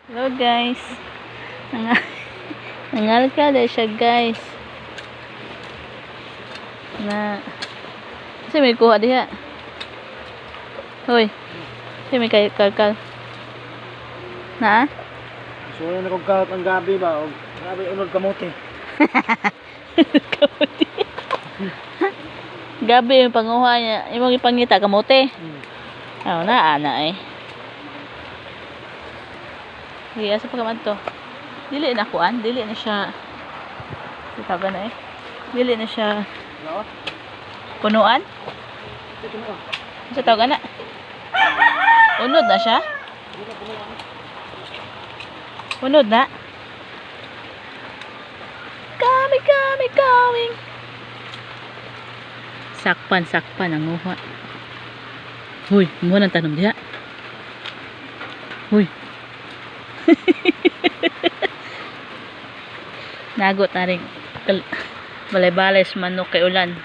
Hello guys. Nangalkala siya guys. Na kasi may kuha diha. Hoy. Kasi may kalkal. Na? So na kog kahit ang gabi ba? Gabi unod kamote. Kamote. Gabi yung panguha niya. Imong ipangita kamote. Oh, ana eh. Sige, asa pa kaman to? Dili na kuan, dili na siya. Sitaga na eh. Dili na siya punuan. Sa tawag na. Unod na siya? Unod na? Coming. Sakpan ang muha. Huy, mo nang tanom diha. Huy. Nagot na rin balay-balay manok kay ulan.